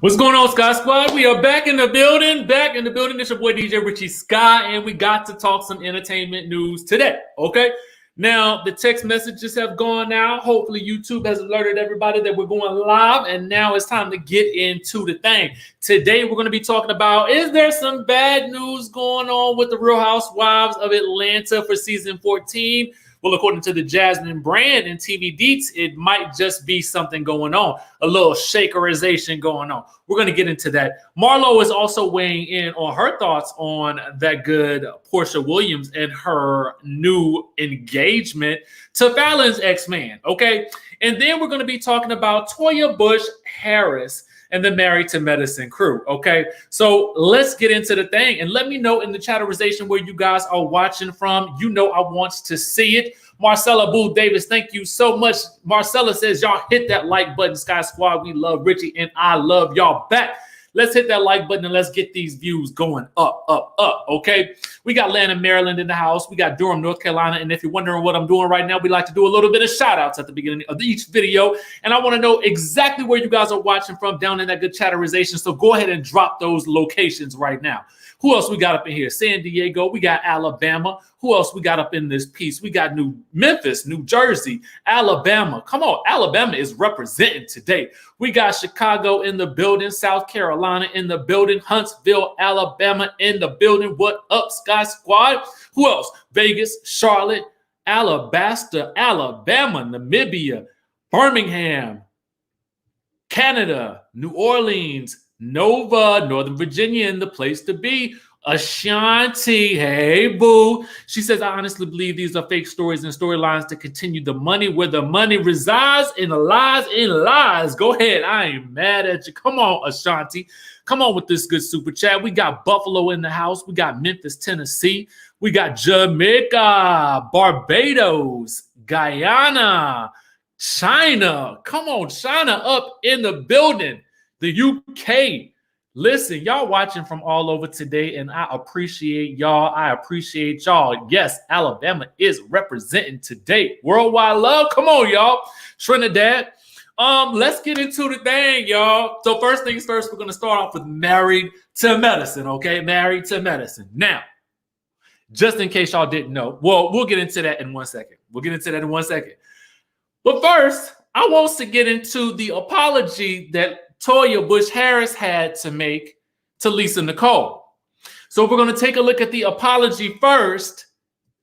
What's going on, Skye Squad? We are back in the building. It's your boy DJ Richie Skye, and we got to talk some entertainment news today. Okay. Now the text messages have gone out. Hopefully, YouTube has alerted everybody that we're going live, and now it's time to get into the thing. Today, we're going to be talking about: is there some bad news going on with the Real Housewives of Atlanta for season 14? Well, according to the Jasmine brand and TV Deets, it might just be something going on, a little shakerization going on. We're going to get into that. Marlo is also weighing in on her thoughts on that good Porsha Williams and her new engagement to Falynn's ex-man, okay? And then we're going to be talking about Toya Bush Harris and the Married to Medicine crew, okay? So let's get into the thing. And let me know in the chatterization where you guys are watching from. You know I want to see it. Marcella Boo Davis, thank you so much. Marcella says, y'all hit that like button, Skye Squad. We love Richie, and I love y'all back. Let's hit that like button and let's get these views going up, okay? We got Atlanta, Maryland in the house. We got Durham, North Carolina. And if you're wondering what I'm doing right now, we like to do a little bit of shout outs at the beginning of each video. And I want to know exactly where you guys are watching from down in that good chatterization. So go ahead and drop those locations right now. Who else we got up in here? San Diego. We got Alabama. Who else we got up in this piece? We got Memphis, New Jersey, Alabama. Come on, Alabama is representing today. We got Chicago in the building, South Carolina in the building, Huntsville, Alabama in the building. What up, Skye Squad? Who else? Vegas, Charlotte, Alabaster, Alabama, Namibia, Birmingham, Canada, New Orleans, Nova, Northern Virginia, in the place to be. Ashanti, hey boo. She says, I honestly believe these are fake stories and storylines to continue the money where the money resides, in the lies, in lies. Go ahead. I ain't mad at you. Come on, Ashanti. Come on with this good super chat. We got Buffalo in the house. We got Memphis, Tennessee. We got Jamaica, Barbados, Guyana, China. Come on, China up in the building. The UK. Listen, y'all watching from all over today, and I appreciate y'all. I appreciate y'all. Yes, Alabama is representing today. Worldwide love. Come on, y'all. Trinidad. Let's get into the thing, y'all. So first things first, we're going to start off with Married to Medicine, okay? Married to Medicine. Now, just in case y'all didn't know, well, we'll get into that in 1 second. But first, I want to get into the apology that Toya Bush Harris had to make to Lisa Nicole. So we're going to take a look at the apology first,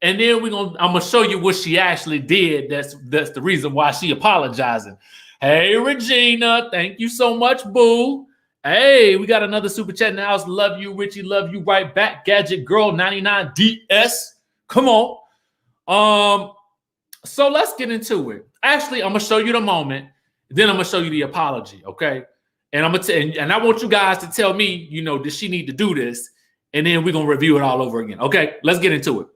and then I'm going to show you what she actually did. That's the reason why she apologizing. Hey, Regina, thank you so much, boo. Hey, we got another super chat in the house. Love you, Richie. Love you right back. Gadget Girl 99 DS. Come on. So let's get into it. Actually, I'm going to show you the moment. Then I'm going to show you the apology, okay? And I want you guys to tell me, does she need to do this? And then we're going to review it all over again. Okay, let's get into it.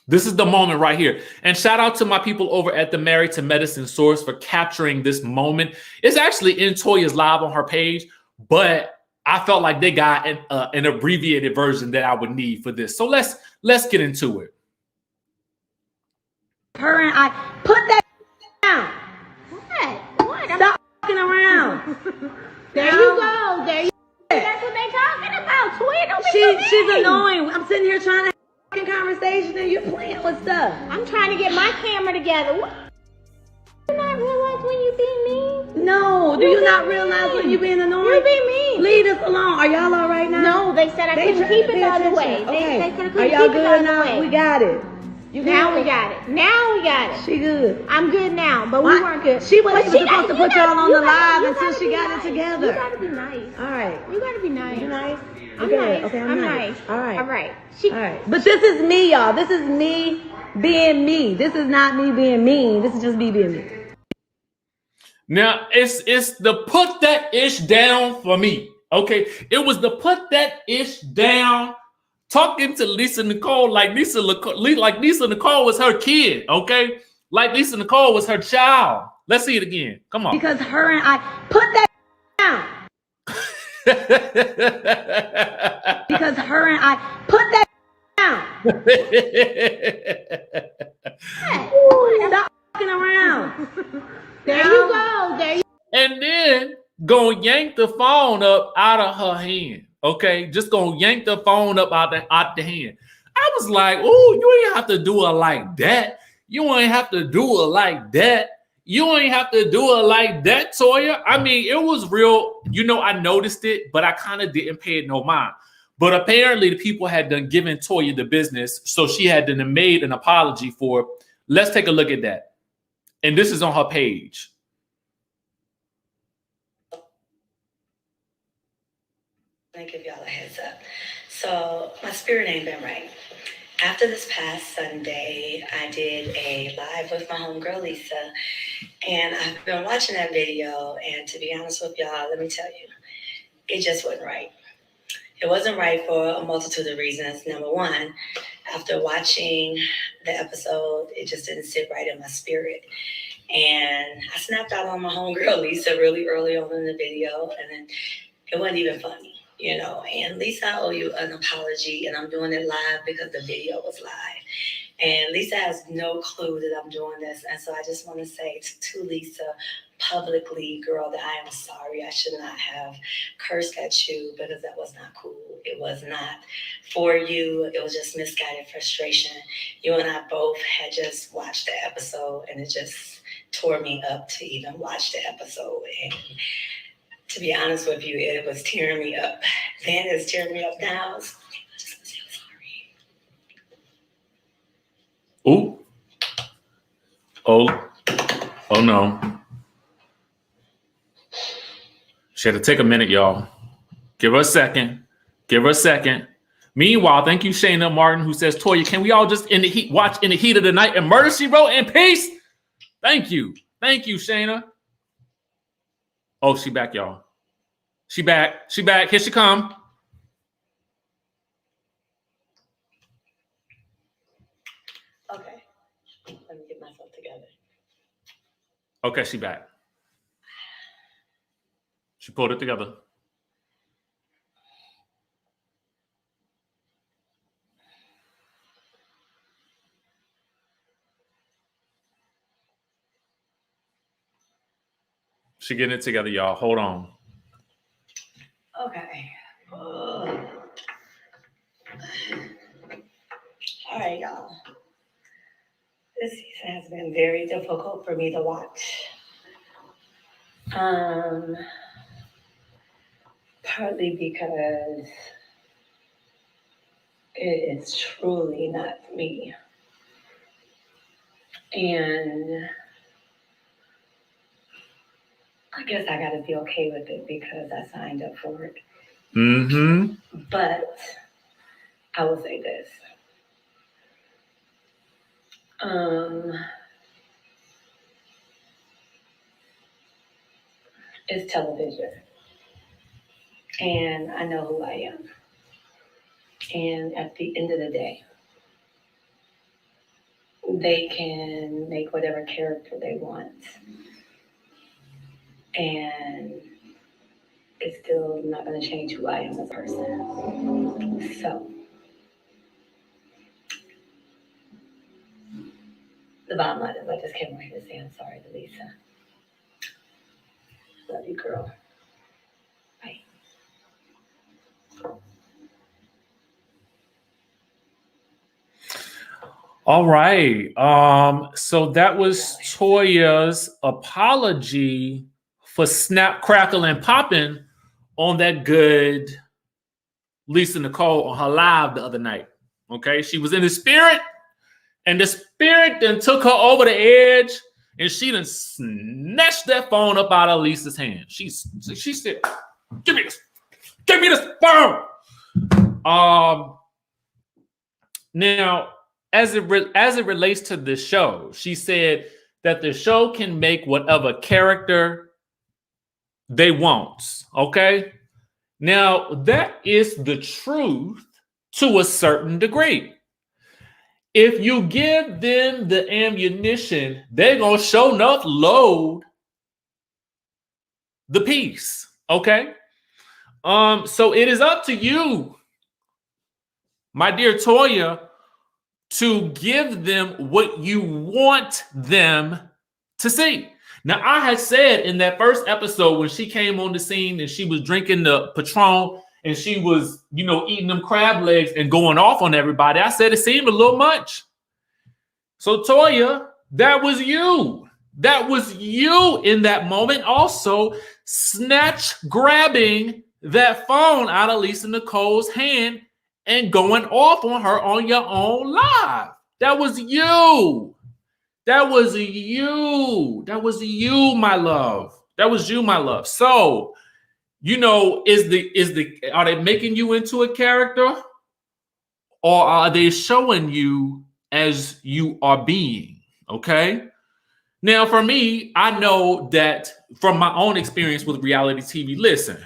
This is the moment right here. And shout out to my people over at the Married to Medicine source for capturing this moment. It's actually in Toya's live on her page, but I felt like they got an abbreviated version that I would need for this. So let's get into it. Her and I put that down. What? Stop fucking around. There you go. That's what they talking about. Twin, don't be so mean. She's annoying. I'm sitting here trying to have a fucking conversation and you're playing with stuff. I'm trying to get my camera together. What? Do you not realize when you be mean? No. Do you not realize when you being annoying? You be mean. Leave us alone. Are y'all all right now? No, they said I couldn't keep it the other way. Okay. They said I couldn't Are y'all keep it the good other now? way. We got it. Now we got it. She good. I'm good now, but we weren't good. She wasn't even supposed to put y'all on the live until she got it together. You gotta be nice. All right. You gotta be nice. You nice? I'm good. nice. Okay, I'm nice. All right. All right. All right. But this is me, y'all. This is me being me. This is not me being mean. This is just me being me. Now, it's the put that ish down for me, okay? It was the put that ish down talking to Lisa Nicole like Lisa Nicole was her kid, okay? Like Lisa Nicole was her child. Let's see it again. Come on. Because her and I put that down. Because her and I put that down. Stop fucking around. There you go. And then gonna yank the phone up out of her hand. Okay, just gonna yank the phone up out the hand. I was like, oh, you ain't have to do it like that. You ain't have to do it like that. You ain't have to do it like that, Toya. I mean, it was real. You know, I noticed it, but I kind of didn't pay it no mind. But apparently the people had done given Toya the business, so she had done made an apology for it. Let's take a look at that. And this is on her page. Let me give y'all a heads up. So my spirit ain't been right. After this past Sunday, I did a live with my homegirl Lisa, and I've been watching that video, and to be honest with y'all, let me tell you, it just wasn't right. It wasn't right for a multitude of reasons. Number one, after watching the episode, it just didn't sit right in my spirit. And I snapped out on my homegirl Lisa really early on in the video, and then it wasn't even funny. You know, and Lisa, I owe you an apology, and I'm doing it live because the video was live. And Lisa has no clue that I'm doing this. And so I just want to say to Lisa publicly, girl, that I am sorry. I should not have cursed at you because that was not cool. It was not for you. It was just misguided frustration. You and I both had just watched the episode, and it just tore me up to even watch the episode. And to be honest with you, it was tearing me up. Then it's tearing me up now. So I just want to say I'm sorry. Ooh. Oh no. She had to take a minute, y'all. Give her a second. Give her a second. Meanwhile, thank you, Shayna Martin, who says, Toya, can we all just in the heat watch In the Heat of the Night and Murder, She Wrote, in peace? Thank you. Thank you, Shayna. Oh, she back, y'all. She back. She back. Here she come. Okay. Let me get myself together. Okay, she back. She pulled it together. She getting it together, y'all. Hold on. Okay. All right, y'all. This season has been very difficult for me to watch. Partly because it is truly not me. And I guess I gotta be okay with it because I signed up for it. Mm-hmm. But I will say this. It's television. And I know who I am. And at the end of the day, they can make whatever character they want. And it's still not going to change who I am as a person. So, the bottom line is I just came right here to say I'm sorry to Lisa. Love you, girl. Bye. All right. So that was Toya's apology for snap, crackle, and popping on that good Lisa Nicole on her live the other night. Okay, she was in the spirit, and the spirit then took her over the edge, and she done snatched that phone up out of Lisa's hand. She said, "Give me this phone." Now, as it relates to the show, she said that the show can make whatever character they want. Okay. Now, that is the truth to a certain degree. If you give them the ammunition, they're going to show enough load the piece. Okay. So it is up to you, my dear Toya, to give them what you want them to see. Now, I had said in that first episode when she came on the scene and she was drinking the Patron and she was, eating them crab legs and going off on everybody, I said it seemed a little much. So, Toya, that was you. That was you in that moment. Also, grabbing that phone out of Lisa Nicole's hand and going off on her on your own live. That was you. That was you. That was you, my love. That was you, my love. So, are they making you into a character, or are they showing you as you are being? Okay. Now, for me, I know that from my own experience with reality TV, listen,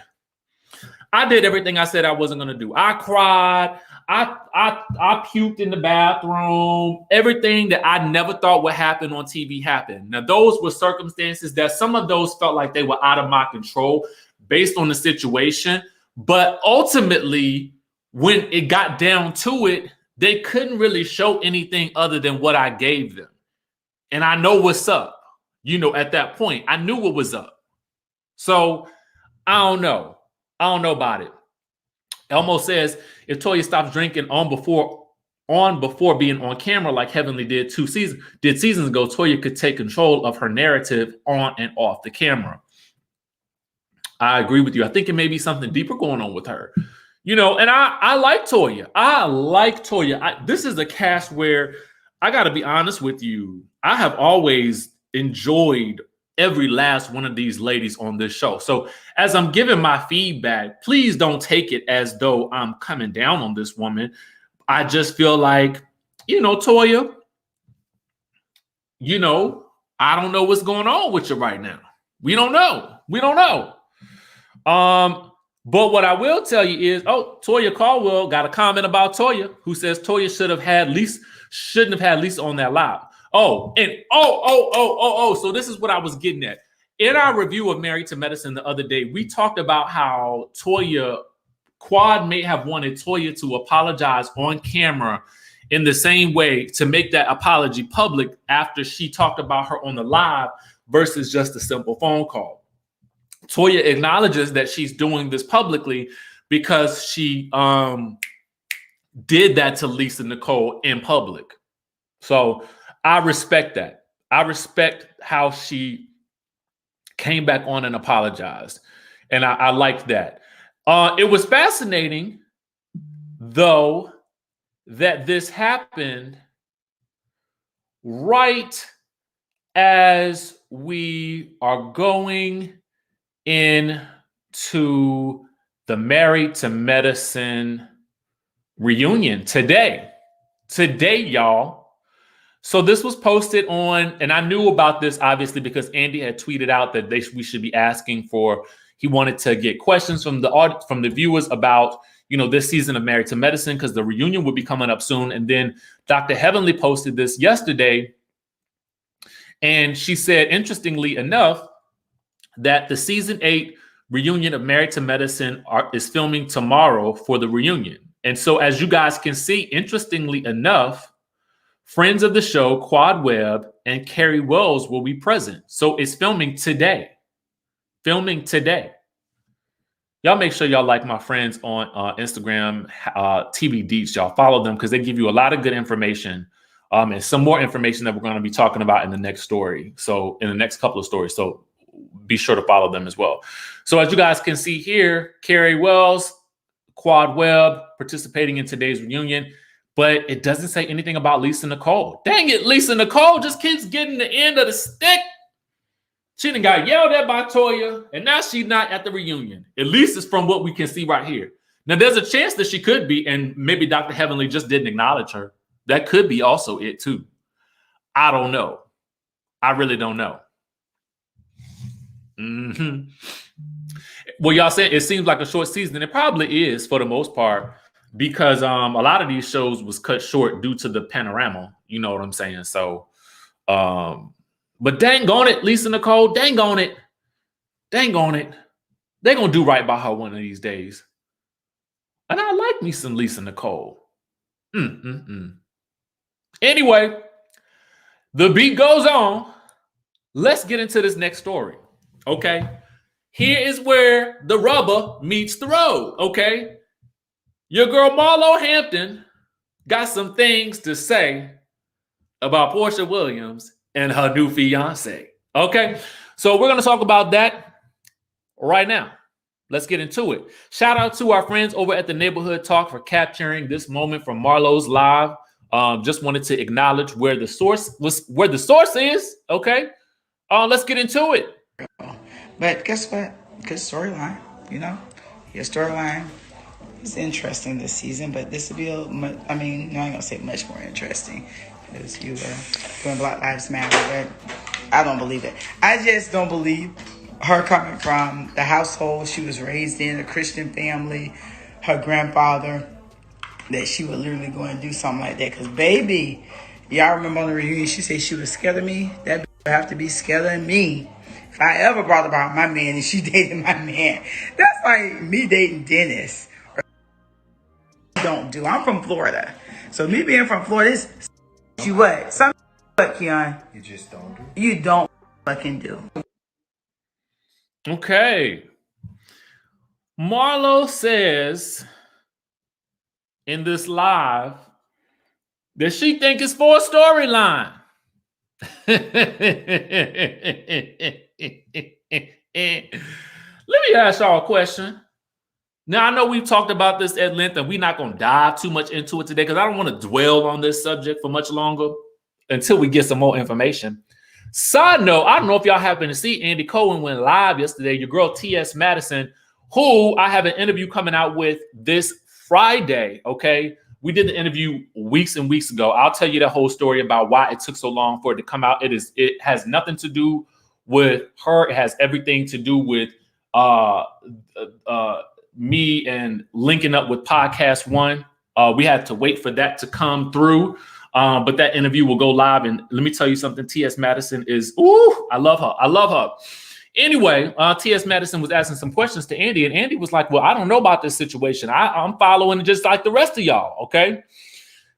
I did everything I said I wasn't going to do. I cried. I puked in the bathroom. Everything that I never thought would happen on TV happened. Now, those were circumstances that some of those felt like they were out of my control based on the situation. But ultimately, when it got down to it, they couldn't really show anything other than what I gave them. And I know what's up. At that point, I knew what was up. So I don't know. I don't know about it. Elmo says, if Toya stops drinking on before being on camera like Heavenly did seasons ago, Toya could take control of her narrative on and off the camera. I agree with you. I think it may be something deeper going on with her. And I like Toya. I like Toya. This is a cast where I got to be honest with you. I have always enjoyed every last one of these ladies on this show. So as I'm giving my feedback, please don't take it as though I'm coming down on this woman. I just feel like, Toya, I don't know what's going on with you right now. We don't know. But what I will tell you is, Toya Caldwell got a comment about Toya, who says Toya shouldn't have had Lisa on that live. So this is what I was getting at. In our review of Married to Medicine the other day, we talked about how Quad may have wanted Toya to apologize on camera in the same way to make that apology public after she talked about her on the live versus just a simple phone call. Toya acknowledges that she's doing this publicly because she did that to Lisa Nicole in public. So I respect that. I respect how she came back on and apologized. And I liked that. It was fascinating, though, that this happened right as we are going into the Married to Medicine reunion today, y'all. So this was posted on, and I knew about this obviously because Andy had tweeted out that we should be asking for. He wanted to get questions from the viewers about this season of Married to Medicine because the reunion will be coming up soon. And then Dr. Heavenly posted this yesterday, and she said, interestingly enough, that the season 8 reunion of Married to Medicine is filming tomorrow for the reunion. And so, as you guys can see, interestingly enough, friends of the show, Quad Webb and Carrie Wells will be present. So it's filming today. Y'all make sure y'all like my friends on Instagram, TV Deets. Y'all follow them because they give you a lot of good information and some more information that we're going to be talking about in the next story. So in the next couple of stories. So be sure to follow them as well. So as you guys can see here, Carrie Wells, Quad Webb participating in today's reunion. But it doesn't say anything about Lisa Nicole. Dang it, Lisa Nicole just keeps getting the end of the stick. She done got yelled at by Toya, and now she's not at the reunion. At least it's from what we can see right here. Now, there's a chance that she could be, and maybe Dr. Heavenly just didn't acknowledge her. That could be also it, too. I don't know. I really don't know. Well, y'all said it seems like a short season, and it probably is for the most part. Because a lot of these shows was cut short due to the panorama. You know what I'm saying? So, but dang on it, Lisa Nicole, dang on it. They're going to do right by her one of these days. And I like me some Lisa Nicole. Anyway, the beat goes on. let's get into this next story. Okay. Here is where the rubber meets the road. Okay. Your girl Marlo Hampton got some things to say about Porsha Williams and her new fiance. Okay. So we're going to talk about that right now. Let's get into it. Shout out to our friends over at the Neighborhood Talk for capturing this moment from Marlo's live. Just wanted to acknowledge where the source is. Okay. Let's get into it. But guess what? Good storyline, you know? Your storyline is interesting this season, but this will be no, I ain't gonna say much more interesting because you doing Black Lives Matter, but I don't believe it. I just don't believe her coming from the household she was raised in, a Christian family, her grandfather, that she would literally go and do something like that. Because, baby, y'all remember on the reunion, she said she was scared of me. That would have to be scared of me. If I ever brought about my man and she dated my man, that's like me dating Dennis. Don't do. I'm from Florida. So me being from Florida is you what? Something what, Keon? You just don't do. You don't fucking do. Okay. Marlo says in this live that she think it's for a storyline. Let me ask y'all a question. Now, I know we've talked about this at length, and we're not going to dive too much into it today because I don't want to dwell on this subject for much longer until we get some more information. Side note, I don't know if y'all happen to see Andy Cohen went live yesterday. Your girl T.S. Madison, who I have an interview coming out with this Friday, okay? We did the interview weeks and weeks ago. I'll tell you the whole story about why it took so long for it to come out. It has nothing to do with her. It has everything to do with me and linking up with Podcast One. We had to wait for that to come through. But that interview will go live. And let me tell you something. T.S. Madison is, I love her. I love her. Anyway, T.S. Madison was asking some questions to Andy, and Andy was like, well, I don't know about this situation. I'm following just like the rest of y'all, okay?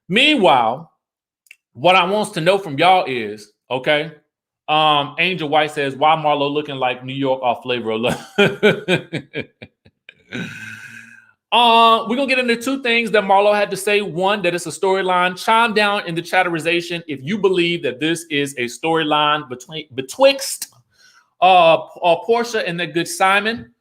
Meanwhile, what I wants to know from y'all is, okay, Angel White says, why Marlo looking like New York off Flavor of Love? We're going to get into two things that Marlo had to say. One, that it's a storyline. Chime down in the chatterization if you believe that this is a storyline betwixt Porsha and that good Simon.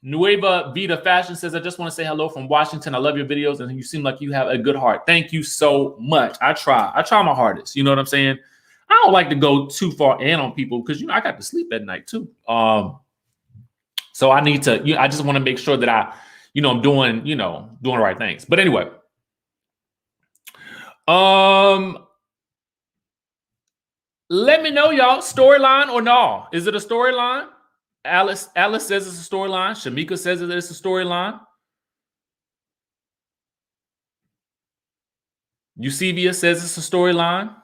Nueva Vida Fashion says, I just want to say hello from Washington. I love your videos and you seem like you have a good heart. Thank you so much. I try my hardest. You know what I'm saying? I don't like to go too far in on people because, I got to sleep at night too. So I need to, I just want to make sure that I'm doing the right things. But anyway, let me know, y'all, storyline or no? Is it a storyline? Alice says it's a storyline. Shamika says it's a storyline. Eusebia says it's a storyline.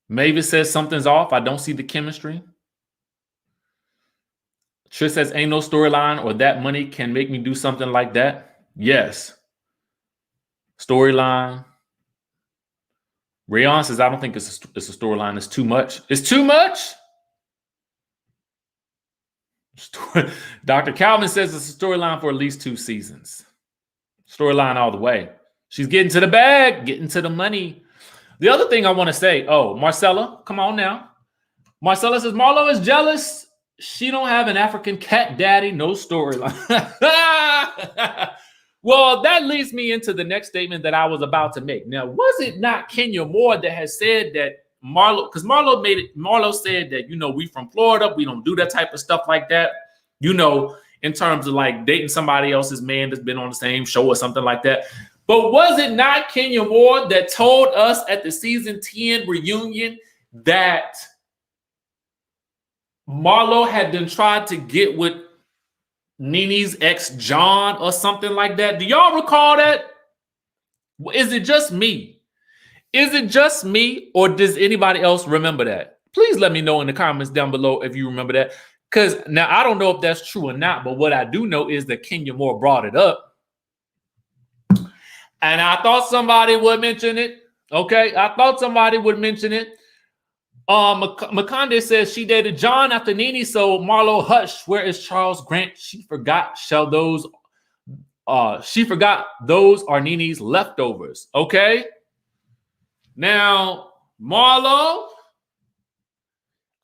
Mavis says something's off. I don't see the chemistry. Trish says ain't no storyline or that money can make me do something like that. Yes. Storyline. Rayon says, I don't think it's a storyline. It's too much. It's too much. Dr. Calvin says it's a storyline for at least 2 seasons. Storyline all the way. She's getting to the bag, getting to the money. The other thing I want to say, Marcella, come on now. Marcella says, Marlo is jealous. She don't have an African cat daddy, no storyline. Well, that leads me into the next statement that I was about to make. Now, was it not Kenya Moore that has said that Marlo, because Marlo said that, we from Florida, we don't do that type of stuff like that, in terms of like dating somebody else's man that's been on the same show or something like that. But was it not Kenya Moore that told us at the season 10 reunion that Marlo had been tried to get with Nene's ex John or something like that? Do y'all recall that? Is it just me? Is it just me, or does anybody else remember that? Please let me know in the comments down below if you remember that. Because now I don't know if that's true or not, but what I do know is that Kenya Moore brought it up. And I thought somebody would mention it. Okay, I thought somebody would mention it. Makande says she dated John after Nene, so Marlo hush. Where is Charles Grant? She forgot those are Nene's leftovers. Okay. Now, Marlo,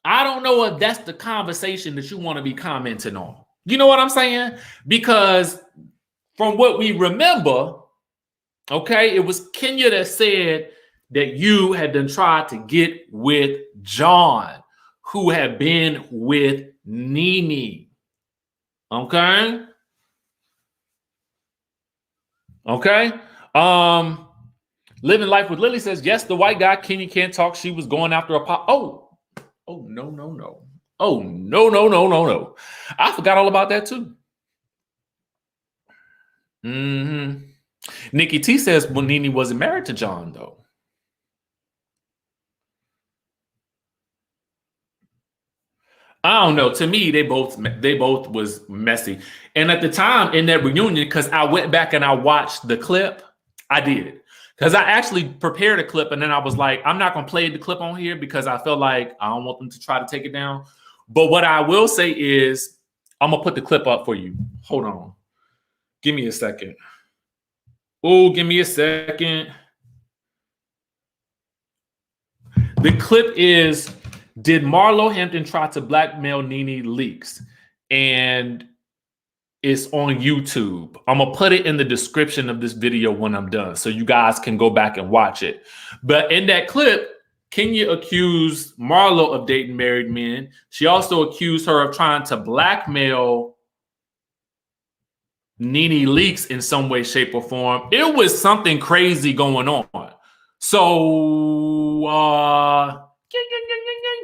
I don't know if that's the conversation that you want to be commenting on. You know what I'm saying? Because from what we remember, okay, it was Kenya that said that you had been trying to get with John, who had been with Nene. Okay? Okay? Living Life with Lily says, yes, the white guy, Kenya can't talk. She was going after a pop. Oh, no. Oh, no. I forgot all about that too. Nikki T says, well, Nene wasn't married to John, though. I don't know. To me, they both was messy. And at the time in that reunion, because I went back and I watched the clip, I did. Because I actually prepared a clip and then I was like, I'm not going to play the clip on here because I felt like I don't want them to try to take it down. But what I will say is I'm going to put the clip up for you. Hold on. Give me a second. Oh, give me a second. The clip is, did Marlo Hampton try to blackmail Nene leaks? And it's on YouTube. I'm going to put it in the description of this video when I'm done so you guys can go back and watch it. But in that clip, Kenya accused Marlo of dating married men. She also accused her of trying to blackmail Nene leaks in some way, shape, or form. It was something crazy going on. So,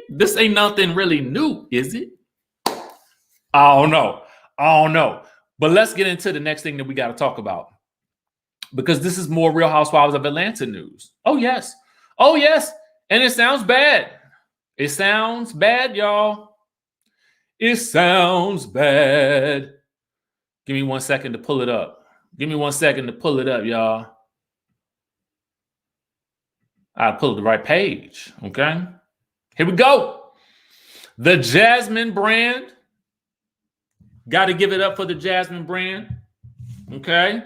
this ain't nothing really new, is it? I don't know. But let's get into the next thing that we got to talk about. Because this is more Real Housewives of Atlanta news. Oh, yes. And it sounds bad. It sounds bad, y'all. It sounds bad. Give me 1 second to pull it up. Y'all. I pulled the right page. Okay. Here we go. The Jasmine brand. Got to give it up for the Jasmine brand. Okay.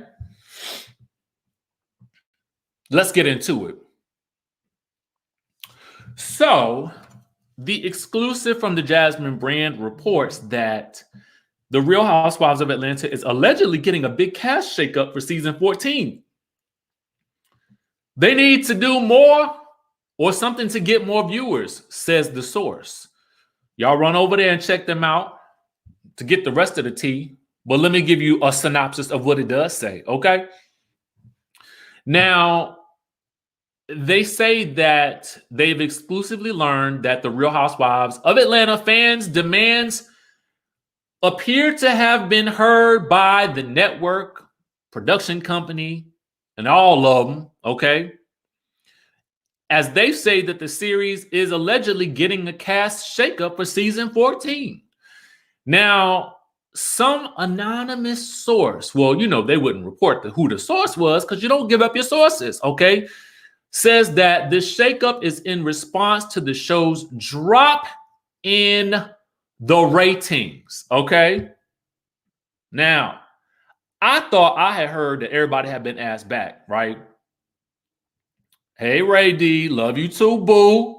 Let's get into it. So, the exclusive from the Jasmine brand reports that the Real Housewives of Atlanta is allegedly getting a big cash shakeup for season 14. They need to do more or something to get more viewers, says the source. Y'all run over there and check them out to get the rest of the tea. But let me give you a synopsis of what it does say, okay? Now, they say that they've exclusively learned that the Real Housewives of Atlanta fans' demands appear to have been heard by the network, production company, and all of them, okay? As they say that the series is allegedly getting a cast shakeup for season 14. Now, some anonymous source, well, you know, they wouldn't report who the source was because you don't give up your sources, okay? Says that this shakeup is in response to the show's drop in the ratings, okay? Now, I thought I had heard that everybody had been asked back, right? Hey, Ray D, love you too, boo.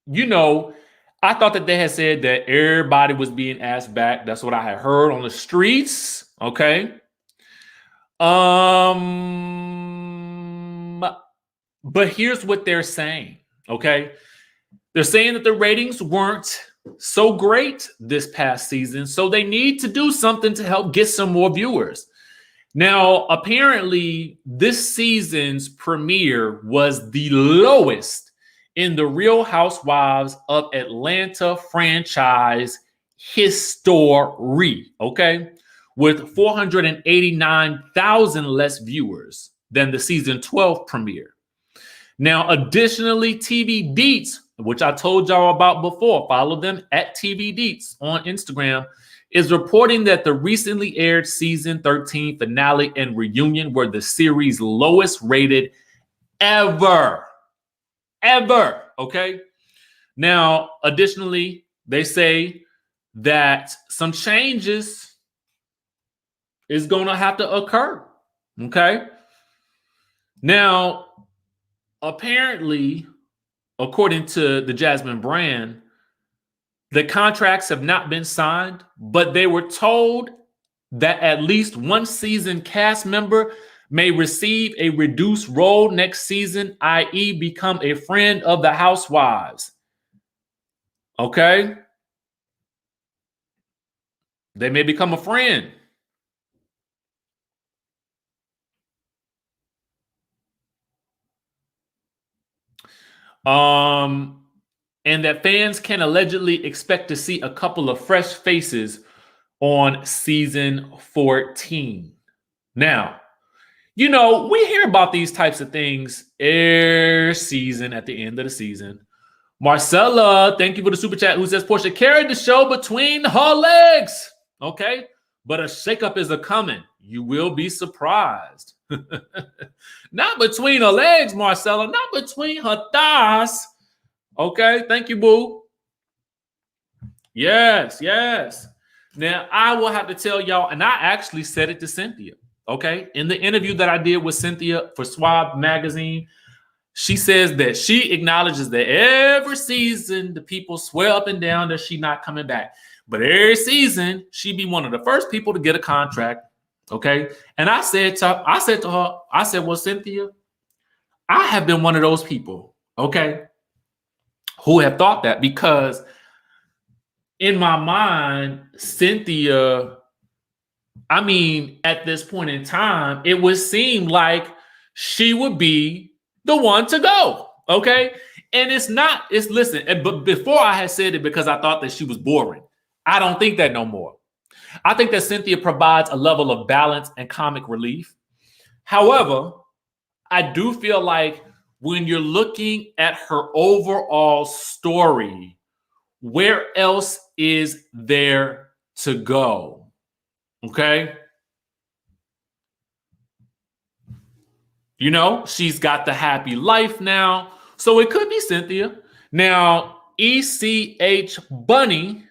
You know, I thought that they had said that everybody was being asked back. That's what I had heard on the streets, okay? But here's what they're saying, okay? They're saying that the ratings weren't so great this past season, so they need to do something to help get some more viewers. Now, apparently, this season's premiere was the lowest in the Real Housewives of Atlanta franchise history, okay? With 489,000 less viewers than the season 12 premiere. Now, additionally, TV Deets, which I told y'all about before, follow them at TV Deets on Instagram, is reporting that the recently aired season 13 finale and reunion were the series' lowest rated ever. Okay. Now, additionally, they say that some changes is going to have to occur. Okay. Now, apparently, according to the Jasmine brand, the contracts have not been signed, but they were told that at least one season cast member may receive a reduced role next season, i.e., become a friend of the Housewives. Okay? They may become a friend. And that fans can allegedly expect to see a couple of fresh faces on season 14. Now, you know, we hear about these types of things every season at the end of the season. Marcella, thank you for the super chat, who says Porsha carried the show between her legs. Okay, but a shakeup is a coming. You will be surprised. Not between her legs, Marcella, not between her thighs. Okay, thank you, boo. Yes. Now, I will have to tell y'all, and I actually said it to Cynthia, okay? In the interview that I did with Cynthia for Swab magazine, she says that she acknowledges that every season the people swear up and down that she's not coming back. But every season, she be one of the first people to get a contract, okay? And I said to her, well, Cynthia, I have been one of those people, okay, who have thought that, because in my mind, Cynthia, I mean, at this point in time, it would seem like she would be the one to go, okay? And listen, but before I had said it because I thought that she was boring. I don't think that no more. I think that Cynthia provides a level of balance and comic relief. However, I do feel like when you're looking at her overall story, where else is there to go? Okay. You know, she's got the happy life now. So it could be Cynthia. Now, ECH Bunny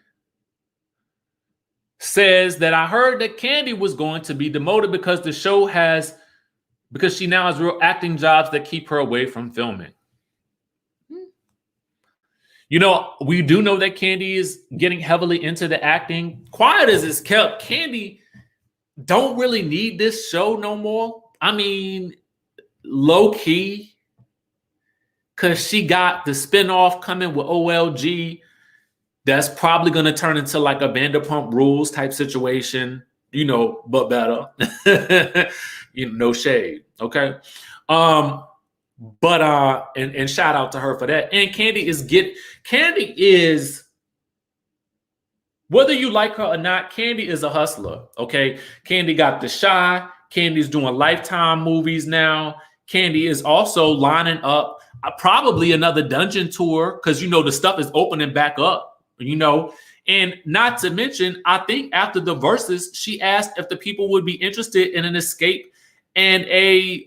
says that I heard that Kandi was going to be demoted because she now has real acting jobs that keep her away from filming. You know, we do know that Kandi is getting heavily into the acting. Quiet as it's kept, Kandi don't really need this show no more. I mean, low key, because she got the spinoff coming with OLG. That's probably going to turn into like a Vanderpump Rules type situation, you know, but better. You know, no shade. Okay. But shout out to her for that. And Kandi is, whether you like her or not, Kandi is a hustler. Okay. Kandi got The Shy. Kandi's doing Lifetime movies now. Kandi is also lining up probably another dungeon tour, because you know the stuff is opening back up, you know. And not to mention, I think after the Versus, she asked if the people would be interested in an Escape and a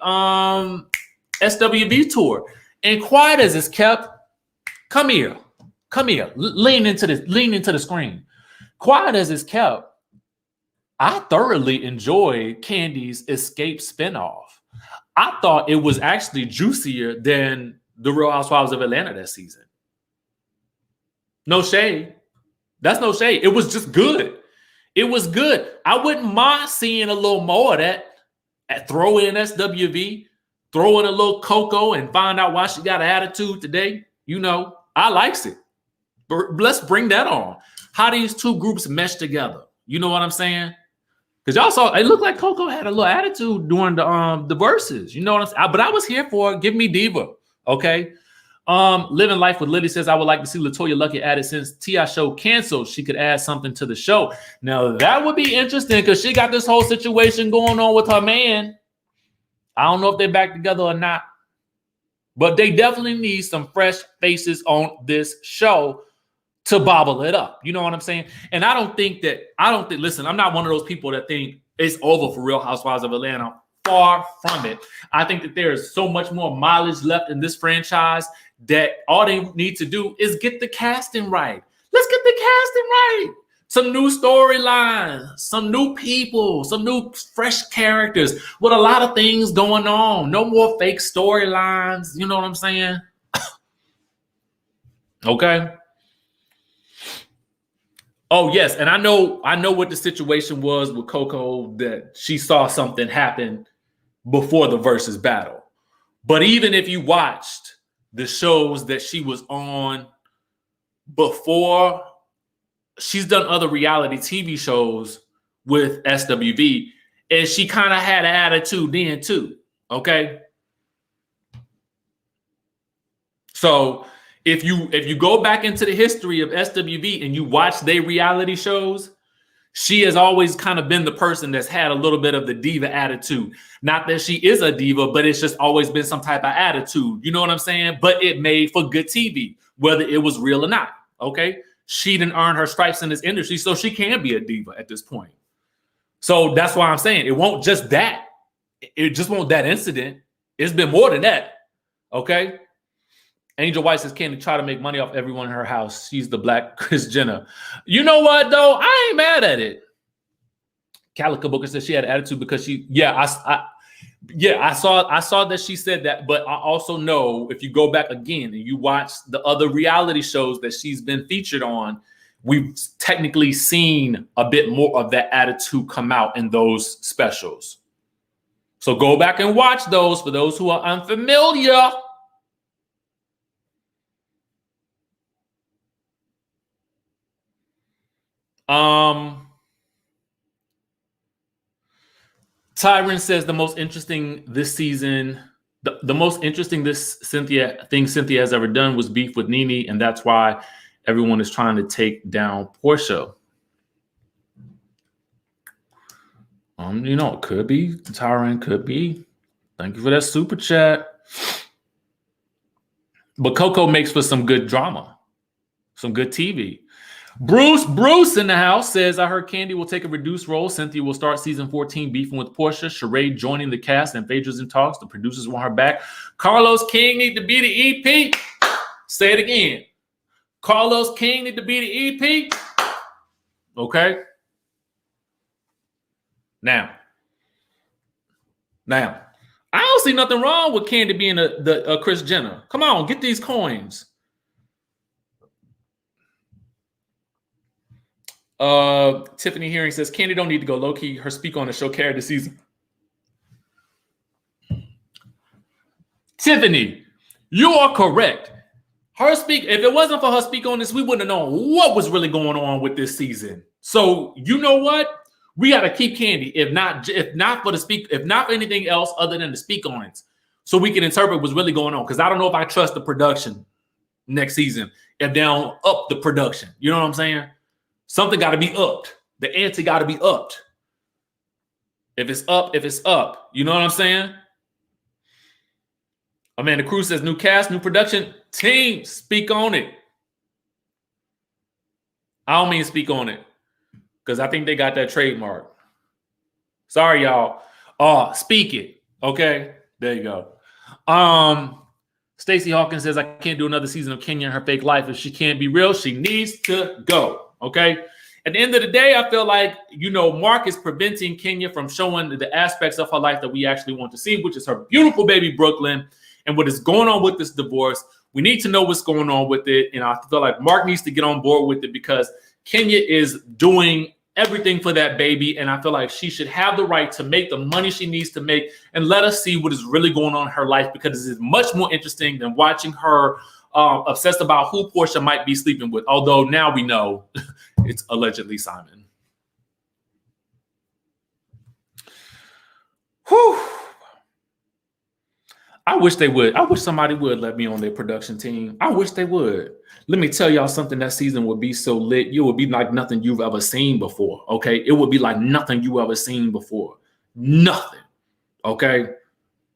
SWV tour. And quiet as it's kept, come here, lean into the screen. Quiet as it's kept, I thoroughly enjoyed Kandi's Escape spinoff. I thought it was actually juicier than The Real Housewives of Atlanta that season. No shade. That's no shade. It was just good. It was good. I wouldn't mind seeing a little more of that. Throw in SWV, throw in a little Coco and find out why she got an attitude today. You know, I likes it. But let's bring that on. How these two groups mesh together. You know what I'm saying? Because y'all saw, it looked like Coco had a little attitude during the Verses. You know what I'm saying? But I was here for it. Give me Diva. Okay. Living Life with Lily says, I would like to see LaToya Luckett added since T.I. show canceled. She could add something to the show. Now, that would be interesting because she got this whole situation going on with her man. I don't know if they're back together or not. But they definitely need some fresh faces on this show to bobble it up. You know what I'm saying? And listen, I'm not one of those people that think it's over for Real Housewives of Atlanta. far from it. I think that there is so much more mileage left in this franchise that all they need to do is get the casting right. Let's get the casting right. Some new storylines, some new people, some new fresh characters with a lot of things going on. No more fake storylines. You know what I'm saying? Okay. Oh, yes. And I know what the situation was with Coco, that she saw something happen before the versus battle. But even if you watched the shows that she was on before, she's done other reality TV shows with SWV, and she kind of had an attitude then too. Okay. So if you go back into the history of SWV and you watch their reality shows, she has always kind of been the person that's had a little bit of the diva attitude. Not that she is a diva, but it's just always been some type of attitude. You know what I'm saying? But it made for good TV, whether it was real or not. Okay. She didn't earn her stripes in this industry, so she can be a diva at this point. So that's why I'm saying it won't just that. It just won't that incident. It's been more than that. Okay. Angel White says, Kandi try to make money off everyone in her house. She's the black Kris Jenner. You know what, though? I ain't mad at it. Calico Booker says she had attitude because she, I saw that she said that, but I also know if you go back again and you watch the other reality shows that she's been featured on, we've technically seen a bit more of that attitude come out in those specials. So go back and watch those for those who are unfamiliar. Tyron says the most interesting this season, the most interesting this Cynthia has ever done was beef with Nene, and that's why everyone is trying to take down Porsha. It could be. Tyron could be. Thank you for that super chat. But Coco makes for some good drama, some good TV. Bruce in the house says, I heard Kandi will take a reduced role. Cynthia will start season 14 beefing with Porsha. Sheree joining the cast and Phaedra's in talks. The producers want her back. Carlos King need to be the EP. Say it again. Carlos King need to be the EP. Okay. Now, I don't see nothing wrong with Kandi being the Kris Jenner. Come on, get these coins. Tiffany Hearing says Kandi don't need to go low key. Her speak on the show carried the season. Tiffany, you are correct. Her speak, if it wasn't for her speak on this, we wouldn't have known what was really going on with this season. So you know what? We got to keep Kandi, if not for anything else other than the speak on it, so we can interpret what's really going on. Because I don't know if I trust the production next season if they don't up the production. You know what I'm saying? Something got to be upped. The ante got to be upped. If it's up. You know what I'm saying? Amanda Cruz says, new cast, new production team. Speak on it. I don't mean speak on it because I think they got that trademark. Sorry, y'all. Speak it. Okay? There you go. Stacey Hawkins says, I can't do another season of Kenya and her fake life. If she can't be real, she needs to go. Okay. At the end of the day, I feel like, Mark is preventing Kenya from showing the aspects of her life that we actually want to see, which is her beautiful baby, Brooklyn, and what is going on with this divorce. We need to know what's going on with it. And I feel like Mark needs to get on board with it because Kenya is doing everything for that baby. And I feel like she should have the right to make the money she needs to make and let us see what is really going on in her life, because it is much more interesting than watching her obsessed about who Porsha might be sleeping with. Although now we know it's allegedly Simon. Whew. I wish they would. I wish somebody would let me on their production team. I wish they would. Let me tell y'all something. That season would be so lit. It would be like nothing you've ever seen before. Okay. It would be like nothing you ever seen before. Nothing. Okay.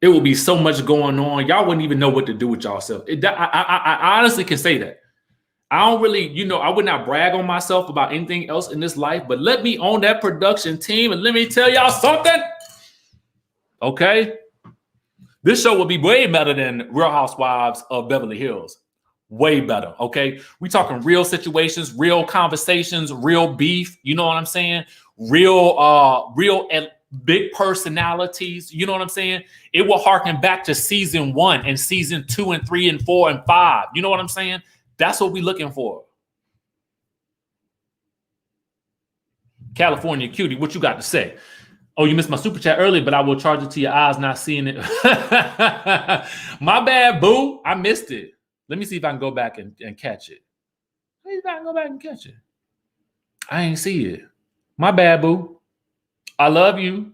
It will be so much going on. Y'all wouldn't even know what to do with yourself. I honestly can say that. I don't really, I would not brag on myself about anything else in this life, but let me on that production team and let me tell y'all something. Okay? This show will be way better than Real Housewives of Beverly Hills. Way better, okay? We talking real situations, real conversations, real beef, you know what I'm saying? Real and big personalities, you know what I'm saying? It will harken back to season 1 and season 2 and 3 and 4 and 5. You know what I'm saying? That's what we're looking for. California Cutie, what you got to say? Oh, you missed my super chat earlier, but I will charge it to your eyes not seeing it. My bad, boo. I missed it. Let me see if I can go back and catch it. Let me see if I can go back and catch it. I ain't see it. My bad, boo. I love you.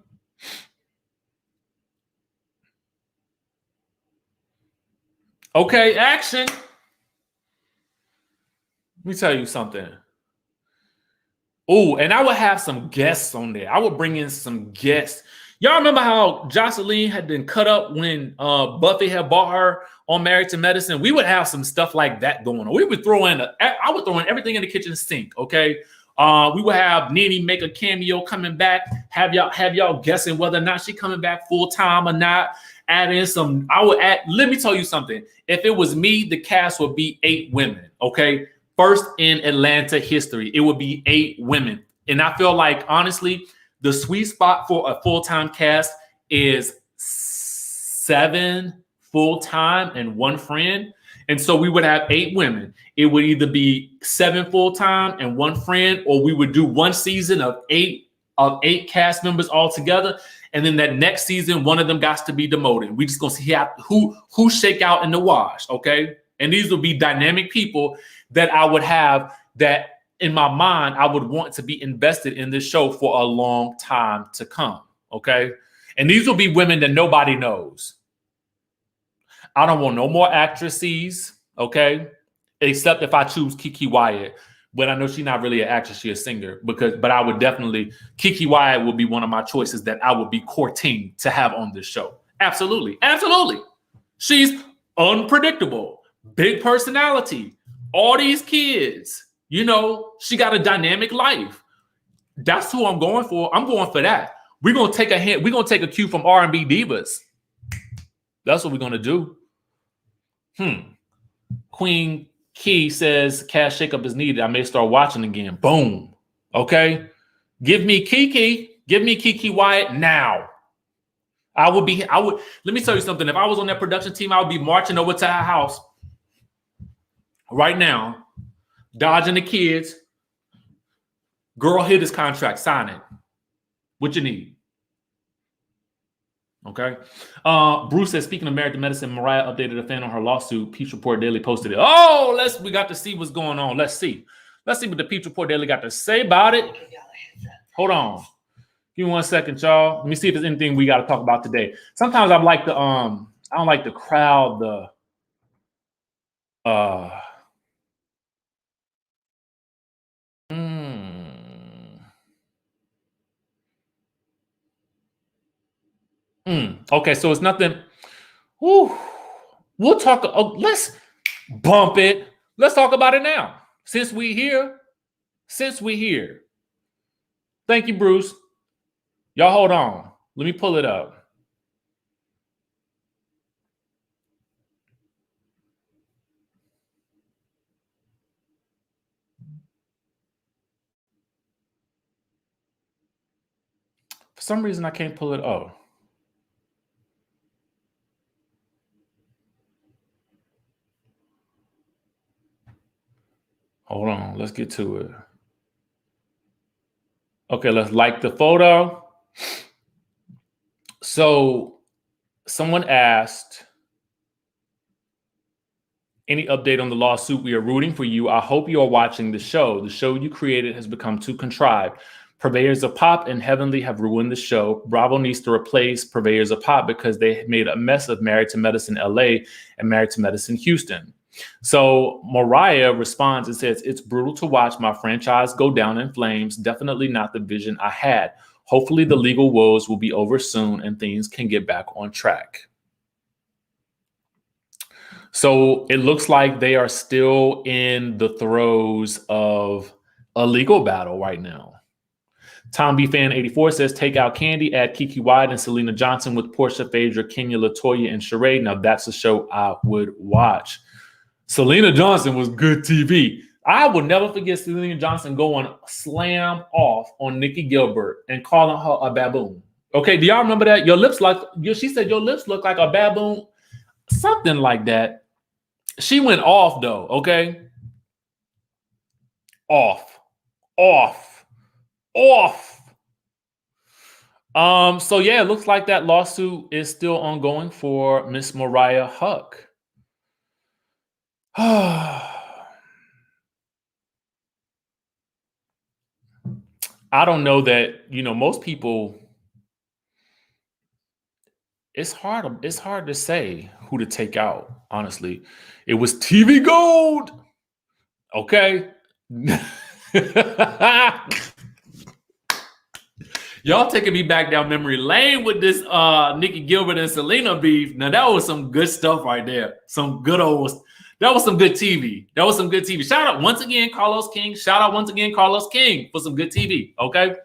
Okay, action. Let me tell you something. Oh, and I would have some guests on there. I would bring in some guests. Y'all remember how Jocelyn had been cut up when Buffy had bought her on Married to Medicine? We would have some stuff like that going on. We would throw in, I would throw in everything in the kitchen sink, okay? We would have Nene make a cameo coming back, have y'all guessing whether or not she coming back full time or not. Add in some, let me tell you something. If it was me, the cast would be 8 women, okay? First in Atlanta history, it would be 8 women. And I feel like, honestly, the sweet spot for a full-time cast is 7 full-time and 1 friend. And so we would have 8 women. It would either be 7 full-time and 1 friend, or we would do 1 season of 8 cast members all together. And then that next season, one of them got to be demoted. We just gonna see who shake out in the wash, okay? And these will be dynamic people that I would have that in my mind, I would want to be invested in this show for a long time to come, okay? And these will be women that nobody knows. I don't want no more actresses, okay? Except if I choose Kiki Wyatt. But I know she's not really an actress, she's a singer. But I would definitely, Kiki Wyatt would be one of my choices that I would be courting to have on this show. Absolutely, absolutely. She's unpredictable, big personality, all these kids. You know, she got a dynamic life. That's who I'm going for. I'm going for that. We're going to take a hint. We're going to take a cue from R&B divas. That's what we're going to do. Queen Key says cast shakeup is needed. I may start watching again. Boom. Okay. Give me Kiki. Give me Kiki Wyatt now. Let me tell you something. If I was on that production team, I would be marching over to her house right now, dodging the kids. Girl, hit this contract, sign it. What you need? Okay. Bruce says, speaking of Married to Medicine, Mariah updated a fan on her lawsuit. Peach Report Daily posted it. Oh, we got to see what's going on. Let's see what the Peach Report Daily got to say about it. Hold on. Give me 1 second, y'all. Let me see if there's anything we got to talk about today. Sometimes I don't like to crowd Okay, so it's nothing. Whew. We'll talk. Let's bump it. Let's talk about it now. Since we here. Thank you, Bruce. Y'all hold on. Let me pull it up. For some reason, I can't pull it up. Hold on, let's get to it. Okay, let's like the photo. So someone asked, any update on the lawsuit? We are rooting for you. I hope you are watching the show. The show you created has become too contrived. Purveyors of Pop and Heavenly have ruined the show. Bravo needs to replace Purveyors of Pop because they made a mess of Married to Medicine LA and Married to Medicine Houston. So Mariah responds and says, it's brutal to watch my franchise go down in flames. Definitely not the vision I had. Hopefully the legal woes will be over soon and things can get back on track. So it looks like they are still in the throes of a legal battle right now. Tom B Fan 84 says, take out Kandi, add Kiki Wyatt and Selena Johnson with Porsha, Phaedra, Kenya, LaToya, and Sheree. Now that's a show I would watch. Selena Johnson was good TV. I will never forget Selena Johnson going slam off on Nikki Gilbert and calling her a baboon. Okay, do y'all remember that? Your lips like, she said your lips look like a baboon. Something like that. She went off though, okay? Off. So yeah, it looks like that lawsuit is still ongoing for Miss Mariah Huq. I don't know that, most people, it's hard to say who to take out, honestly. It was TV Gold. Okay. Y'all taking me back down memory lane with this Nikki Gilbert and Selena beef. Now that was some good stuff right there. That was some good TV. Shout out once again, Carlos King. For some good TV. Okay.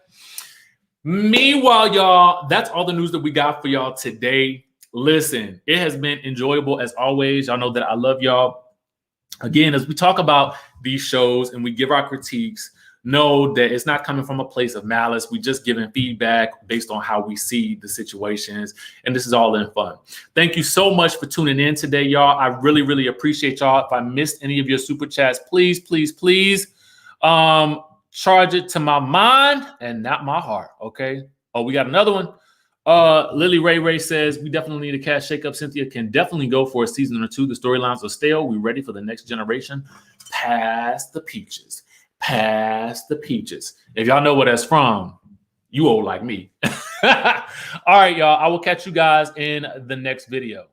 Meanwhile, y'all, that's all the news that we got for y'all today. Listen, it has been enjoyable as always. Y'all know that I love y'all. Again, as we talk about these shows and we give our critiques, know that it's not coming from a place of malice. We just giving feedback based on how we see the situations. And this is all in fun. Thank you so much for tuning in today, y'all. I really, really appreciate y'all. If I missed any of your super chats, please, charge it to my mind and not my heart. Okay. Oh, we got another one. Lily Ray says, we definitely need a cast shakeup. Cynthia can definitely go for a season or two. The storylines are stale. We ready for the next generation. Pass the peaches. If y'all know where that's from, you old like me. All right, y'all. I will catch you guys in the next video.